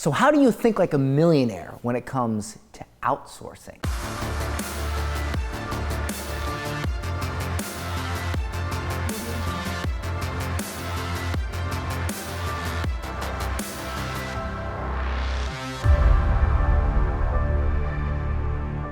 So how do you think like a millionaire when it comes to outsourcing?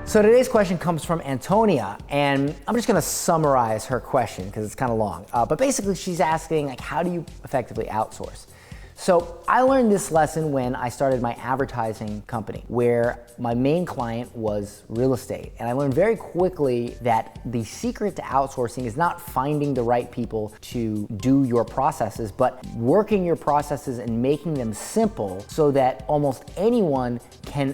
So today's question comes from Antonia, and I'm just gonna summarize her question because it's kind of long. But basically she's asking, like, how do you effectively outsource? So I learned this lesson when I started my advertising company, where my main client was real estate. And I learned very quickly that the secret to outsourcing is not finding the right people to do your processes, but working your processes and making them simple so that almost anyone can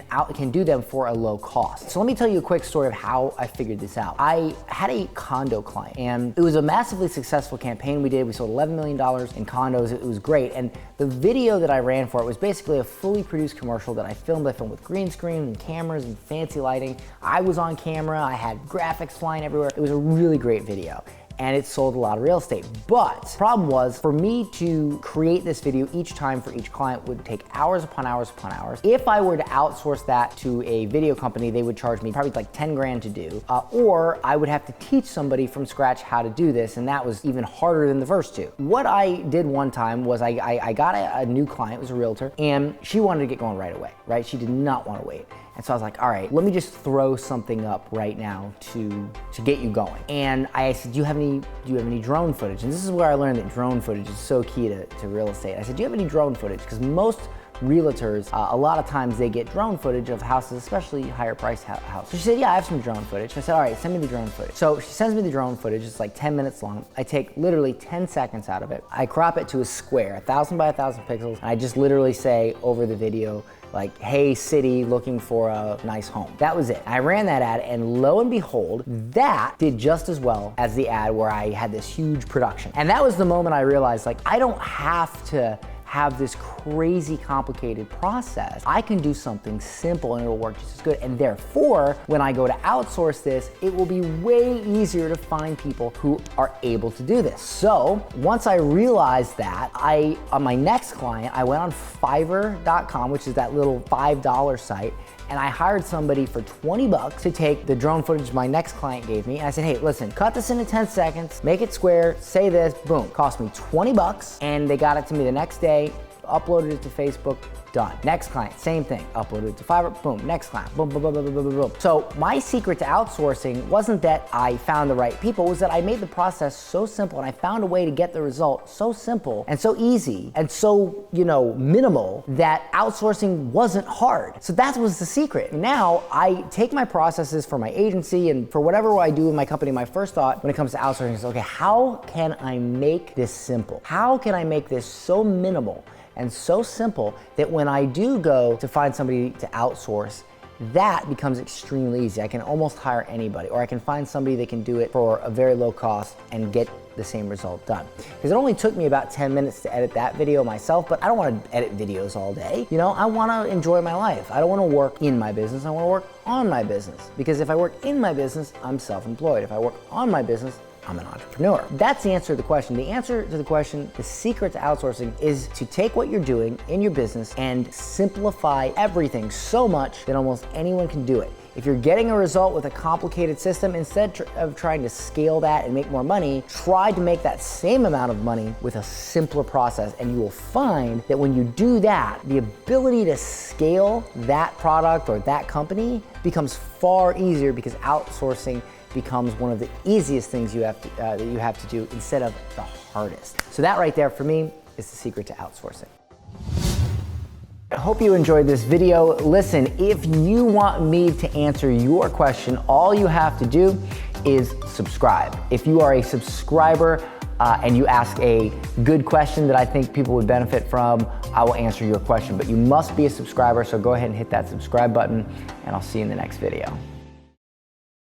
do them for a low cost. So let me tell you a quick story of how I figured this out. I had a condo client, and it was a massively successful campaign we did. We sold $11 million in condos. It was great. And the video that I ran for it was basically a fully produced commercial that I filmed. I filmed with green screen and cameras and fancy lighting. I was on camera. I had graphics flying everywhere. It was a really great video, and it sold a lot of real estate. But the problem was, for me to create this video each time for each client would take hours upon hours upon hours. If I were to outsource that to a video company, they would charge me probably like 10 grand to do, or I would have to teach somebody from scratch how to do this, and that was even harder than the first two. What I did one time was I got a new client, it was a realtor, and she wanted to get going right away, right? She did not want to wait. And so I was like, all right, let me just throw something up right now to get you going. And I said, do you have any drone footage? And this is where I learned that drone footage is so key to real estate. I said, do you have any drone footage? Because most realtors, a lot of times they get drone footage of houses, especially higher priced houses. So she said, yeah, I have some drone footage. I said, all right, send me the drone footage. So she sends me the drone footage. It's like 10 minutes long. I take literally 10 seconds out of it. I crop it to a square, 1,000 by 1,000 pixels. And I just literally say over the video, like, hey city, looking for a nice home. That was it. I ran that ad, and lo and behold, that did just as well as the ad where I had this huge production. And that was the moment I realized, like, I don't have to have this crazy complicated process. I can do something simple and it'll work just as good. And therefore, when I go to outsource this, it will be way easier to find people who are able to do this. So once I realized that, on my next client, I went on Fiverr.com, which is that little $5 site, and I hired somebody for 20 bucks to take the drone footage my next client gave me. And I said, hey, listen, cut this into 10 seconds, make it square, say this, boom. Cost me 20 bucks, and they got it to me the next day, uploaded it to Facebook, done. Next client, same thing, uploaded it to Fiverr, boom, next client, boom, boom, boom, boom, boom, boom, boom. So my secret to outsourcing wasn't that I found the right people, it was that I made the process so simple, and I found a way to get the result so simple and so easy and so, minimal, that outsourcing wasn't hard. So that was the secret. Now I take my processes for my agency and for whatever I do in my company. My first thought when it comes to outsourcing is, okay, how can I make this simple? How can I make this so minimal and so simple that when I do go to find somebody to outsource, that becomes extremely easy. I can almost hire anybody, or I can find somebody that can do it for a very low cost and get the same result done. Because it only took me about 10 minutes to edit that video myself, but I don't want to edit videos all day. I want to enjoy my life. I don't want to work in my business, I want to work on my business. Because if I work in my business, I'm self-employed. If I work on my business, I'm an entrepreneur. That's the answer to the question. The answer to the question, the secret to outsourcing, is to take what you're doing in your business and simplify everything so much that almost anyone can do it. If you're getting a result with a complicated system, instead of trying to scale that and make more money, try to make that same amount of money with a simpler process, and you will find that when you do that, the ability to scale that product or that company becomes far easier, because outsourcing becomes one of the easiest things that you have to do instead of the hardest. So that right there for me is the secret to outsourcing. I hope you enjoyed this video. Listen, if you want me to answer your question, all you have to do is subscribe. If you are a subscriber and you ask a good question that I think people would benefit from, I will answer your question. But you must be a subscriber, so go ahead and hit that subscribe button, and I'll see you in the next video.